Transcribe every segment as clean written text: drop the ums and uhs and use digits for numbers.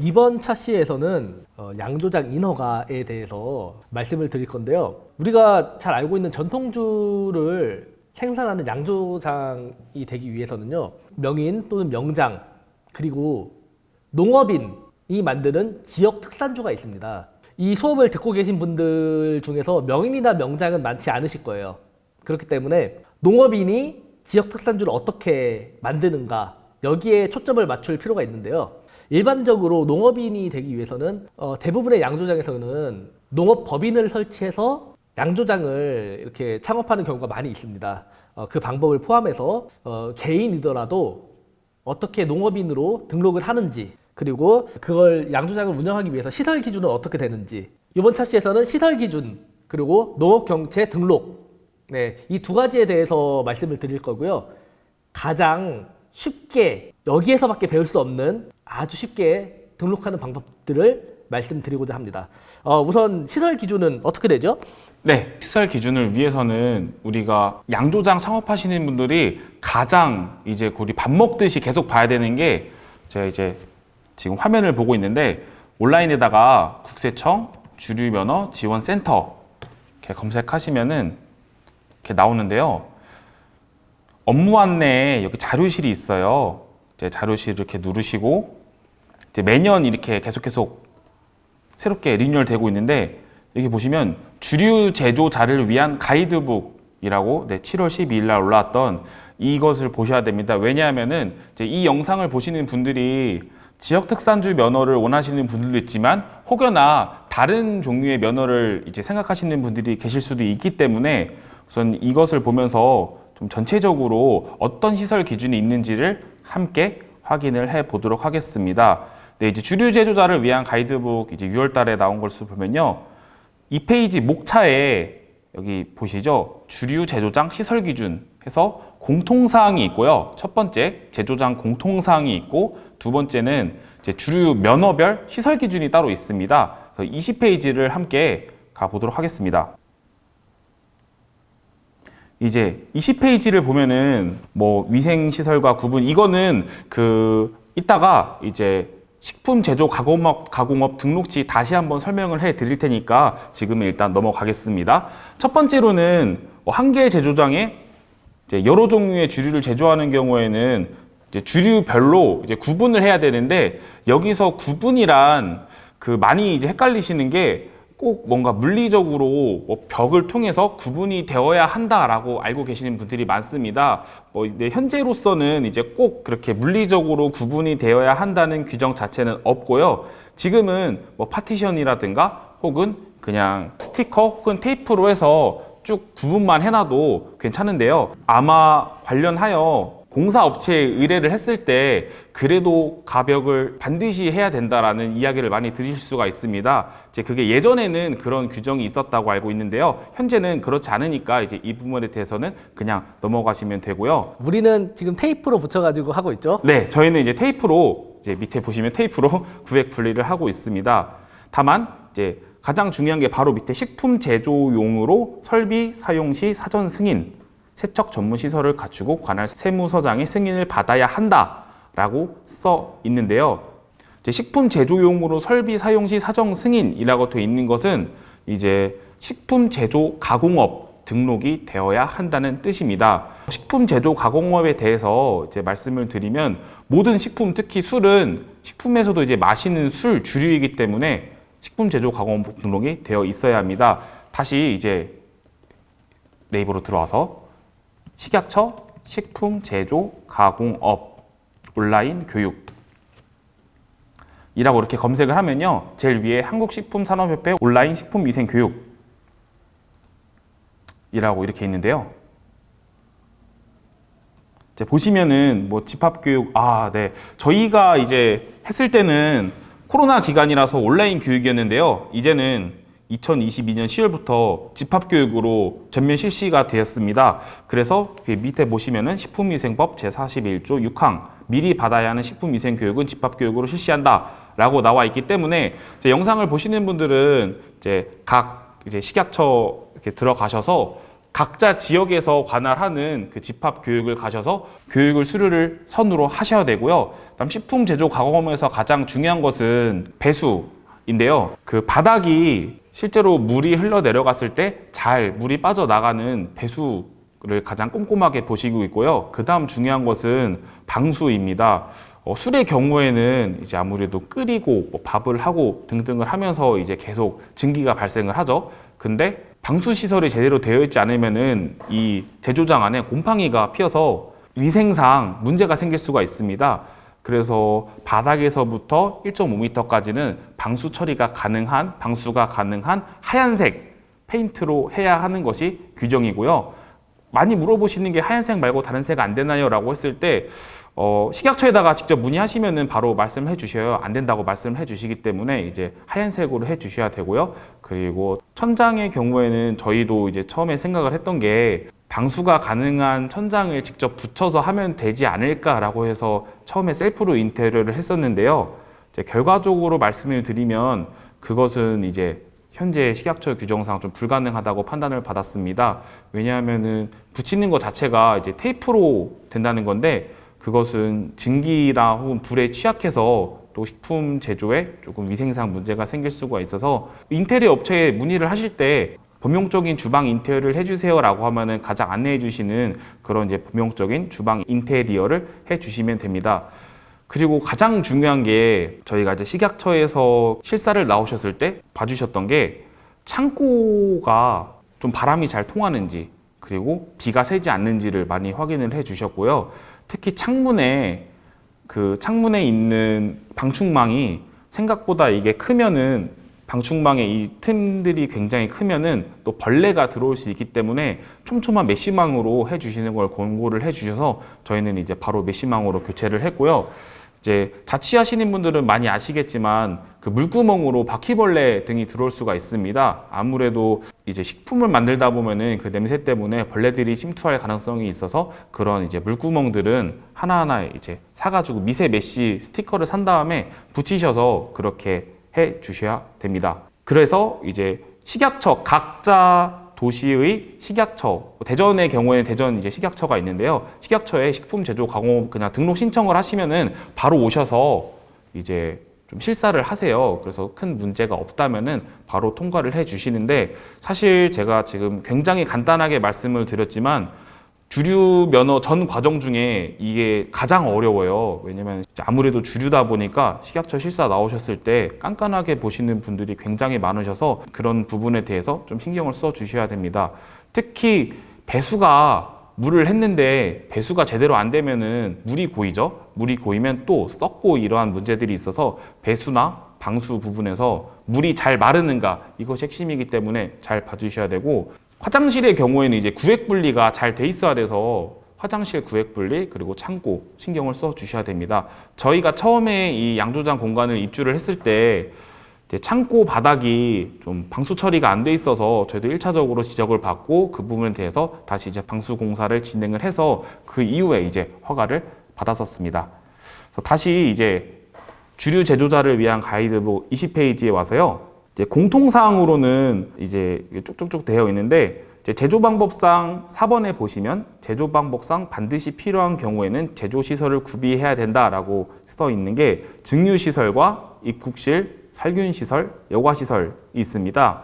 이번 차시에서는 양조장 인허가에 대해서 말씀을 드릴 건데요. 우리가 잘 알고 있는 전통주를 생산하는 양조장이 되기 위해서는요, 명인 또는 명장, 그리고 농업인이 만드는 지역 특산주가 있습니다. 이 수업을 듣고 계신 분들 중에서 명인이나 명장은 많지 않으실 거예요. 그렇기 때문에 농업인이 지역 특산주를 어떻게 만드는가, 여기에 초점을 맞출 필요가 있는데요. 일반적으로 농업인이 되기 위해서는 대부분의 양조장에서는 농업법인을 설치해서 양조장을 이렇게 창업하는 경우가 많이 있습니다. 그 방법을 포함해서 개인이더라도 어떻게 농업인으로 등록을 하는지, 그리고 그걸 양조장을 운영하기 위해서 시설 기준은 어떻게 되는지, 이번 차시에서는 시설 기준 그리고 농업경채 등록, 네, 이 두 가지에 대해서 말씀을 드릴 거고요. 가장 쉽게 여기에서밖에 배울 수 없는 아주 쉽게 등록하는 방법들을 말씀드리고자 합니다. 우선 시설 기준은 어떻게 되죠? 네, 시설 기준을 위해서는 우리가 양조장 창업하시는 분들이 가장 이제 우리 밥 먹듯이 계속 봐야 되는 게, 제가 이제 지금 화면을 보고 있는데 온라인에다가 국세청 주류면허 지원센터 이렇게 검색하시면은 이렇게 나오는데요. 업무 안내에 여기 자료실이 있어요. 이제 자료실 이렇게 누르시고 이제 매년 이렇게 계속 새롭게 리뉴얼 되고 있는데, 여기 보시면 주류 제조자를 위한 가이드북이라고 7월 12일 날 올라왔던 이것을 보셔야 됩니다. 왜냐하면은 이제 이 영상을 보시는 분들이 지역 특산주 면허를 원하시는 분들도 있지만 혹여나 다른 종류의 면허를 이제 생각하시는 분들이 계실 수도 있기 때문에 우선 이것을 보면서 좀 전체적으로 어떤 시설 기준이 있는지를 함께 확인을 해 보도록 하겠습니다. 네, 이제 주류 제조자를 위한 가이드북 이제 6월 달에 나온 것을 보면요. 이 페이지 목차에 여기 보시죠. 주류 제조장 시설 기준 해서 공통사항이 있고요. 첫 번째 제조장 공통사항이 있고, 두 번째는 이제 주류 면허별 시설 기준이 따로 있습니다. 그래서 20페이지를 함께 가보도록 하겠습니다. 이제 20페이지를 보면은 뭐 위생시설과 구분, 이거는 이따가 이제 식품 제조 가공업 등록지 다시 한번 설명을 해 드릴 테니까 지금은 일단 넘어가겠습니다. 첫 번째로는 한 개의 제조장에 이제 여러 종류의 주류를 제조하는 경우에는 이제 주류별로 이제 구분을 해야 되는데, 여기서 구분이란 많이 이제 헷갈리시는 게 꼭 뭔가 물리적으로 벽을 통해서 구분이 되어야 한다라고 알고 계시는 분들이 많습니다. 현재로서는 이제 꼭 그렇게 물리적으로 구분이 되어야 한다는 규정 자체는 없고요. 지금은 파티션이라든가 혹은 그냥 스티커 혹은 테이프로 해서 쭉 구분만 해놔도 괜찮은데요. 아마 관련하여 공사업체에 의뢰를 했을 때 그래도 가벽을 반드시 해야 된다라는 이야기를 많이 들으실 수가 있습니다. 이제 그게 예전에는 그런 규정이 있었다고 알고 있는데요. 현재는 그렇지 않으니까 이제 이 부분에 대해서는 그냥 넘어가시면 되고요. 우리는 지금 테이프로 붙여가지고 하고 있죠? 네, 저희는 이제 테이프로, 이제 밑에 보시면 테이프로 구획 분리를 하고 있습니다. 다만 이제 가장 중요한 게 바로 밑에 식품 제조용으로 설비 사용 시 사전 승인, 세척 전문 시설을 갖추고 관할 세무서장의 승인을 받아야 한다라고 써 있는데요. 이제 식품 제조용으로 설비 사용 시 사전 승인이라고 되어 있는 것은 이제 식품 제조 가공업 등록이 되어야 한다는 뜻입니다. 식품 제조 가공업에 대해서 이제 말씀을 드리면, 모든 식품, 특히 술은 식품에서도 이제 마시는 술 주류이기 때문에 식품 제조 가공업 등록이 되어 있어야 합니다. 다시 이제 네이버로 들어와서 식약처 식품 제조 가공업 온라인 교육 이라고 이렇게 검색을 하면요, 제일 위에 한국식품산업협회 온라인 식품위생교육 이라고 이렇게 있는데요. 이제 보시면은 집합교육, 네, 저희가 이제 했을 때는 코로나 기간이라서 온라인 교육이었는데요. 이제는 2022년 10월부터 집합교육으로 전면 실시가 되었습니다. 그래서 밑에 보시면은 식품위생법 제41조 6항 미리 받아야 하는 식품위생교육은 집합교육으로 실시한다 라고 나와 있기 때문에, 이제 영상을 보시는 분들은 이제 각 이제 식약처 이렇게 들어가셔서 각자 지역에서 관할하는 그 집합 교육을 가셔서 교육을 수료를 선으로 하셔야 되고요. 그다음 식품 제조 가공업에서 가장 중요한 것은 배수인데요. 그 바닥이 실제로 물이 흘러 내려갔을 때 잘 물이 빠져나가는 배수를 가장 꼼꼼하게 보시고 있고요. 그다음 중요한 것은 방수입니다. 술의 경우에는 이제 아무래도 끓이고 뭐 밥을 하고 등등을 하면서 이제 계속 증기가 발생을 하죠. 근데 방수 시설이 제대로 되어 있지 않으면은 이 제조장 안에 곰팡이가 피어서 위생상 문제가 생길 수가 있습니다. 그래서 바닥에서부터 1.5m까지는 방수 처리가 가능한, 방수가 가능한 하얀색 페인트로 해야 하는 것이 규정이고요. 많이 물어보시는 게 하얀색 말고 다른 색 안 되나요? 라고 했을 때 식약처에다가 직접 문의하시면은 바로 말씀해 주셔요. 안 된다고 말씀해 주시기 때문에 이제 하얀색으로 해 주셔야 되고요. 그리고 천장의 경우에는 저희도 이제 처음에 생각을 했던 게 방수가 가능한 천장을 직접 붙여서 하면 되지 않을까라고 해서 처음에 셀프로 인테리어를 했었는데요. 이제 결과적으로 말씀을 드리면 그것은 이제 현재 식약처 규정상 좀 불가능하다고 판단을 받았습니다. 왜냐하면은 붙이는 것 자체가 이제 테이프로 된다는 건데 그것은 증기나 혹은 불에 취약해서 또 식품 제조에 조금 위생상 문제가 생길 수가 있어서 인테리어 업체에 문의를 하실 때 범용적인 주방 인테리어를 해주세요라고 하면은 가장 안내해 주시는 그런 이제 범용적인 주방 인테리어를 해주시면 됩니다. 그리고 가장 중요한 게 저희가 이제 식약처에서 실사를 나오셨을 때 봐주셨던 게 창고가 좀 바람이 잘 통하는지 그리고 비가 새지 않는지를 많이 확인을 해 주셨고요. 특히 창문에 있는 방충망이 생각보다 이게 크면은 방충망의 이 틈들이 굉장히 크면은 또 벌레가 들어올 수 있기 때문에 촘촘한 메쉬망으로 해주시는 걸 권고를 해주셔서 저희는 이제 바로 메쉬망으로 교체를 했고요. 이제 자취하시는 분들은 많이 아시겠지만 그 물구멍으로 바퀴벌레 등이 들어올 수가 있습니다. 아무래도 이제 식품을 만들다 보면은 그 냄새 때문에 벌레들이 침투할 가능성이 있어서 그런 이제 물구멍들은 하나하나 이제 사가지고 미세 메쉬 스티커를 산 다음에 붙이셔서 그렇게 해 주셔야 됩니다. 그래서 이제 식약처 각자 도시의 식약처, 대전의 경우에는 대전 이제 식약처가 있는데요. 식약처에 식품 제조 가공업 그냥 등록 신청을 하시면은 바로 오셔서 이제 좀 실사를 하세요. 그래서 큰 문제가 없다면은 바로 통과를 해 주시는데 사실 제가 지금 굉장히 간단하게 말씀을 드렸지만 주류 면허 전 과정 중에 이게 가장 어려워요. 왜냐면 아무래도 주류다 보니까 식약처 실사 나오셨을 때 깐깐하게 보시는 분들이 굉장히 많으셔서 그런 부분에 대해서 좀 신경을 써 주셔야 됩니다. 특히 배수가 물을 했는데 배수가 제대로 안 되면은 물이 고이죠. 물이 고이면 또 썩고 이러한 문제들이 있어서 배수나 방수 부분에서 물이 잘 마르는가 이것이 핵심이기 때문에 잘 봐주셔야 되고 화장실의 경우에는 이제 구획 분리가 잘 돼 있어야 돼서 화장실 구획 분리 그리고 창고 신경을 써 주셔야 됩니다. 저희가 처음에 이 양조장 공간을 입주를 했을 때 이제 창고 바닥이 좀 방수 처리가 안 돼 있어서 저희도 1차적으로 지적을 받고 그 부분에 대해서 다시 이제 방수 공사를 진행을 해서 그 이후에 이제 허가를 받았었습니다. 그래서 다시 이제 주류 제조자를 위한 가이드북 20페이지에 와서요. 이제 공통사항으로는 이제 쭉쭉쭉 되어 있는데 이제 제조 방법상 4번에 보시면 제조 방법상 반드시 필요한 경우에는 제조 시설을 구비해야 된다라고 써 있는 게 증류 시설과 입국실, 살균 시설, 여과 시설이 있습니다.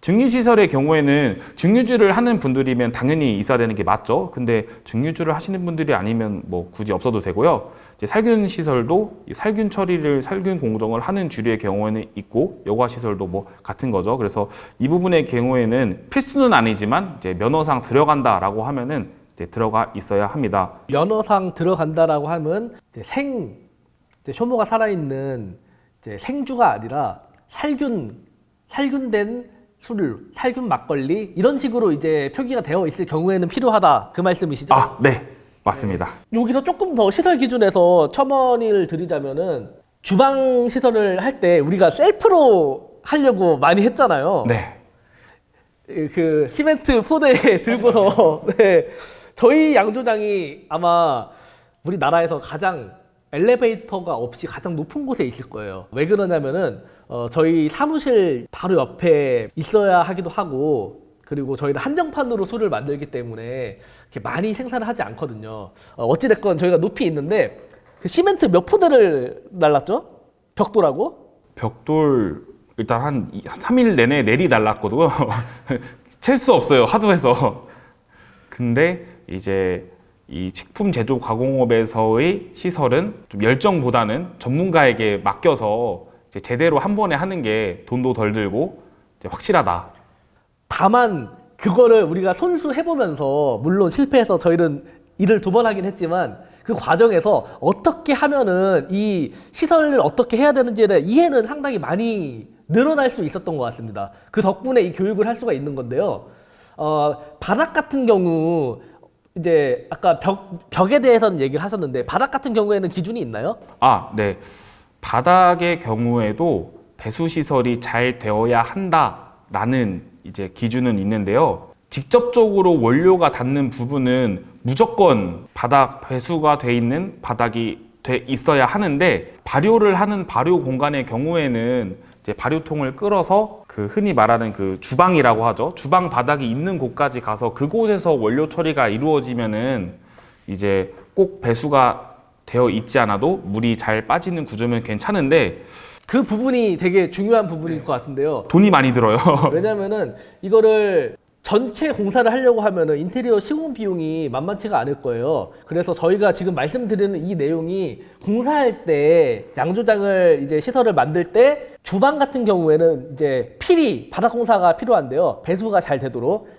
증류 시설의 경우에는 증류주를 하는 분들이면 당연히 있어야 되는 게 맞죠. 근데 증류주를 하시는 분들이 아니면 뭐 굳이 없어도 되고요. 이제 살균 시설도 살균 처리를 살균 공정을 하는 주류의 경우에는 있고 여과 시설도 뭐 같은 거죠. 그래서 이 부분의 경우에는 필수는 아니지만 이제 면허상 들어간다라고 하면은 이제 들어가 있어야 합니다. 면허상 들어간다라고 하면 이제 효모가 살아있는 이제 생주가 아니라 살균된 술, 살균 막걸리 이런 식으로 이제 표기가 되어 있을 경우에는 필요하다 그 말씀이시죠? 아, 네. 맞습니다. 여기서 조금 더 시설 기준에서 첨언을 드리자면은 주방 시설을 할 때 우리가 셀프로 하려고 많이 했잖아요. 네. 그 시멘트 포대 들고서 네. 저희 양조장이 아마 우리나라에서 가장 엘리베이터가 없이 가장 높은 곳에 있을 거예요. 왜 그러냐면은 저희 사무실 바로 옆에 있어야 하기도 하고 그리고 저희는 한정판으로 술을 만들기 때문에 이렇게 많이 생산을 하지 않거든요. 어찌됐건 저희가 높이 있는데 그 시멘트 몇 푸대를 날랐죠? 벽돌하고? 벽돌 일단 한 3일 내내 내리 날랐거든요. 칠 수 없어요. 하도 해서. 근데 이제 이 식품 제조 가공업에서의 시설은 좀 열정보다는 전문가에게 맡겨서 이제 제대로 한 번에 하는 게 돈도 덜 들고 이제 확실하다. 다만 그거를 우리가 손수해보면서 물론 실패해서 저희는 일을 2번 하긴 했지만 그 과정에서 어떻게 하면은 이 시설을 어떻게 해야 되는지에 대한 이해는 상당히 많이 늘어날 수 있었던 것 같습니다. 그 덕분에 이 교육을 할 수가 있는 건데요. 바닥 같은 경우 이제 아까 벽에 대해서는 얘기를 하셨는데 바닥 같은 경우에는 기준이 있나요? 네. 바닥의 경우에도 배수 시설이 잘 되어야 한다라는 이제 기준은 있는데요. 직접적으로 원료가 닿는 부분은 무조건 바닥 배수가 돼 있는 바닥이 돼 있어야 하는데 발효를 하는 발효 공간의 경우에는 이제 발효통을 끌어서 그 흔히 말하는 그 주방이라고 하죠. 주방 바닥이 있는 곳까지 가서 그곳에서 원료 처리가 이루어지면은 이제 꼭 배수가 되어 있지 않아도 물이 잘 빠지는 구조면 괜찮은데 그 부분이 되게 중요한 부분일 것 같은데요. 돈이 많이 들어요. 왜냐면은 이거를 전체 공사를 하려고 하면은 인테리어 시공 비용이 만만치가 않을 거예요. 그래서 저희가 지금 말씀드리는 이 내용이 공사할 때 양조장을 이제 시설을 만들 때 주방 같은 경우에는 이제 필히 바닥 공사가 필요한데요. 배수가 잘 되도록.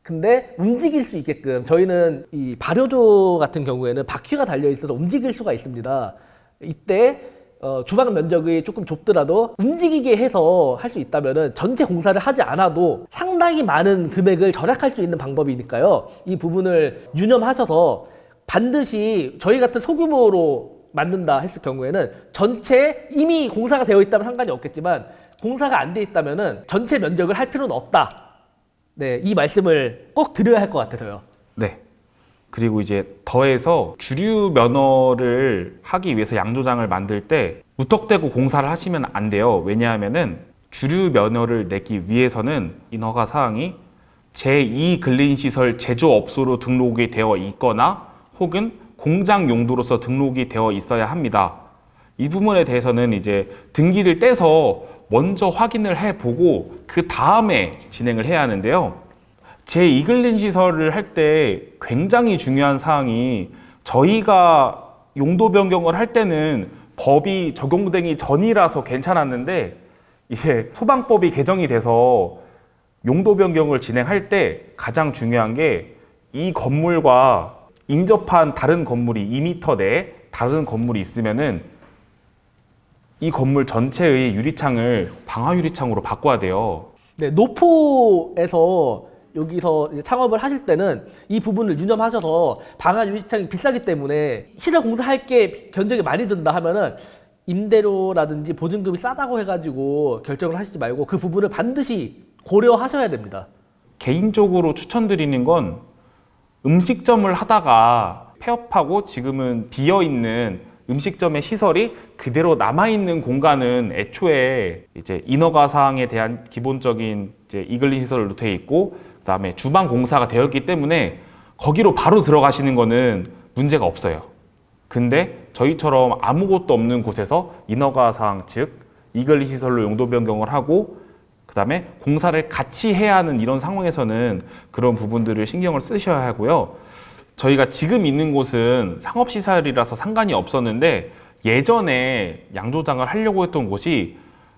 근데 움직일 수 있게끔 저희는 이 발효조 같은 경우에는 바퀴가 달려 있어서 움직일 수가 있습니다. 이때 주방 면적이 조금 좁더라도 움직이게 해서 할 수 있다면은 전체 공사를 하지 않아도 상당히 많은 금액을 절약할 수 있는 방법이니까요. 이 부분을 유념하셔서 반드시 저희 같은 소규모로 만든다 했을 경우에는 전체 이미 공사가 되어 있다면 상관이 없겠지만 공사가 안 돼 있다면은 전체 면적을 할 필요는 없다. 네, 이 말씀을 꼭 드려야 할 것 같아서요. 네. 그리고 이제 더해서 주류 면허를 하기 위해서 양조장을 만들 때 무턱대고 공사를 하시면 안 돼요. 왜냐하면은 주류 면허를 내기 위해서는 인허가 사항이 제2 근린시설 제조업소로 등록이 되어 있거나 혹은 공장 용도로서 등록이 되어 있어야 합니다. 이 부분에 대해서는 이제 등기를 떼서 먼저 확인을 해보고 그 다음에 진행을 해야 하는데요. 제2근린 시설을 할 때 굉장히 중요한 사항이 저희가 용도 변경을 할 때는 법이 적용되기 전이라서 괜찮았는데 이제 소방법이 개정이 돼서 용도 변경을 진행할 때 가장 중요한 게 이 건물과 인접한 다른 건물이 2m 내에 다른 건물이 있으면은 이 건물 전체의 유리창을 방화 유리창으로 바꿔야 돼요. 네, 노포에서 여기서 이제 창업을 하실 때는 이 부분을 유념하셔서 방화 유리창이 비싸기 때문에 시설 공사할 게 견적이 많이 든다 하면은 임대료라든지 보증금이 싸다고 해가지고 결정을 하시지 말고 그 부분을 반드시 고려하셔야 됩니다. 개인적으로 추천드리는 건 음식점을 하다가 폐업하고 지금은 비어있는 음식점의 시설이 그대로 남아있는 공간은 애초에 이제 인허가 사항에 대한 기본적인 이제 이글린 시설로 되어 있고 그다음에 주방 공사가 되었기 때문에 거기로 바로 들어가시는 거는 문제가 없어요. 근데 저희처럼 아무것도 없는 곳에서 인허가 사항 즉 이글린 시설로 용도 변경을 하고 그다음에 공사를 같이 해야 하는 이런 상황에서는 그런 부분들을 신경을 쓰셔야 하고요. 저희가 지금 있는 곳은 상업시설이라서 상관이 없었는데 예전에 양조장을 하려고 했던 곳이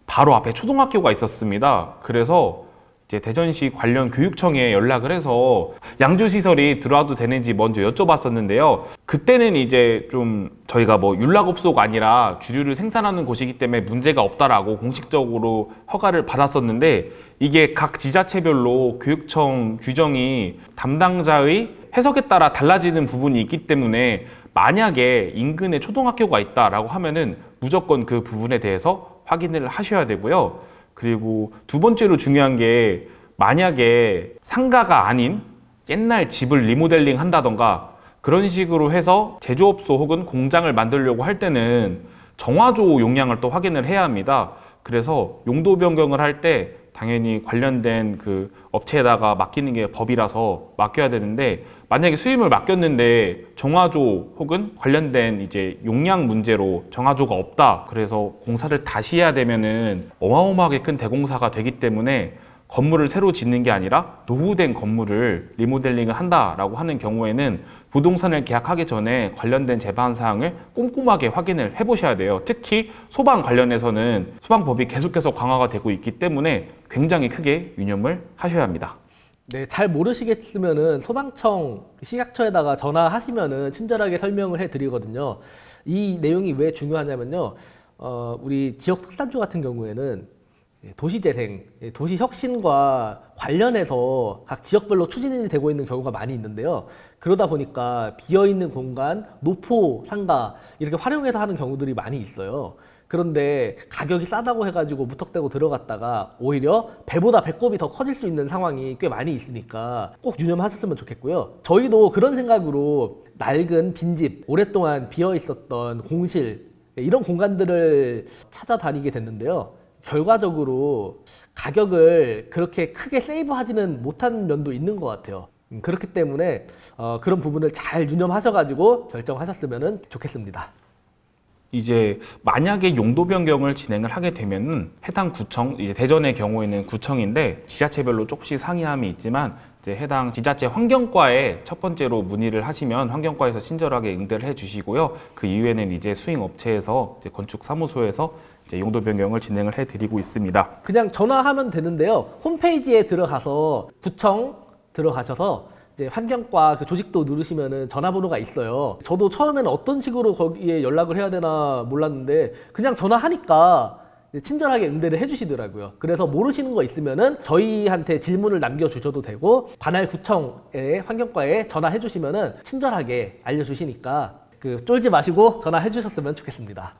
바로 앞에 초등학교가 있었습니다. 그래서 이제 대전시 관련 교육청에 연락을 해서 양조시설이 들어와도 되는지 먼저 여쭤봤었는데요. 그때는 이제 좀 저희가 뭐 윤락업소가 아니라 주류를 생산하는 곳이기 때문에 문제가 없다라고 공식적으로 허가를 받았었는데 이게 각 지자체별로 교육청 규정이 담당자의 해석에 따라 달라지는 부분이 있기 때문에 만약에 인근에 초등학교가 있다라고 하면은 무조건 그 부분에 대해서 확인을 하셔야 되고요. 그리고 두 번째로 중요한 게 만약에 상가가 아닌 옛날 집을 리모델링 한다던가 그런 식으로 해서 제조업소 혹은 공장을 만들려고 할 때는 정화조 용량을 또 확인을 해야 합니다. 그래서 용도 변경을 할 때 당연히 관련된 그 업체에다가 맡기는 게 법이라서 맡겨야 되는데, 만약에 수임을 맡겼는데 정화조 혹은 관련된 이제 용량 문제로 정화조가 없다, 그래서 공사를 다시 해야 되면은 어마어마하게 큰 대공사가 되기 때문에 건물을 새로 짓는 게 아니라 노후된 건물을 리모델링을 한다라고 하는 경우에는 부동산을 계약하기 전에 관련된 제반 사항을 꼼꼼하게 확인을 해보셔야 돼요. 특히 소방 관련해서는 소방법이 계속해서 강화가 되고 있기 때문에 굉장히 크게 유념을 하셔야 합니다. 네, 잘 모르시겠으면은 소방청 식약처에다가 전화하시면은 친절하게 설명을 해드리거든요. 이 내용이 왜 중요하냐면요. 우리 지역 특산주 같은 경우에는 도시재생, 도시혁신과 관련해서 각 지역별로 추진이 되고 있는 경우가 많이 있는데요. 그러다 보니까 비어있는 공간, 노포, 상가 이렇게 활용해서 하는 경우들이 많이 있어요. 그런데 가격이 싸다고 해가지고 무턱대고 들어갔다가 오히려 배보다 배꼽이 더 커질 수 있는 상황이 꽤 많이 있으니까 꼭 유념하셨으면 좋겠고요. 저희도 그런 생각으로 낡은 빈집, 오랫동안 비어있었던 공실 이런 공간들을 찾아다니게 됐는데요. 결과적으로 가격을 그렇게 크게 세이브하지는 못한 면도 있는 것 같아요. 그렇기 때문에 그런 부분을 잘 유념하셔가지고 결정하셨으면 좋겠습니다. 이제 만약에 용도 변경을 진행을 하게 되면은 해당 구청, 이제 대전의 경우에는 구청인데 지자체별로 조금씩 상이함이 있지만 이제 해당 지자체 환경과에 첫 번째로 문의를 하시면 환경과에서 친절하게 응대를 해주시고요. 그 이후에는 이제 수행 업체에서 이제 건축 사무소에서 이제 용도 변경을 진행을 해드리고 있습니다. 그냥 전화하면 되는데요. 홈페이지에 들어가서 구청 들어가셔서 이제 환경과 그 조직도 누르시면은 전화번호가 있어요. 저도 처음에는 어떤 식으로 거기에 연락을 해야 되나 몰랐는데 그냥 전화하니까 친절하게 응대를 해주시더라고요. 그래서 모르시는 거 있으면은 저희한테 질문을 남겨주셔도 되고 관할 구청에 환경과에 전화해 주시면은 친절하게 알려주시니까 쫄지 마시고 전화해 주셨으면 좋겠습니다.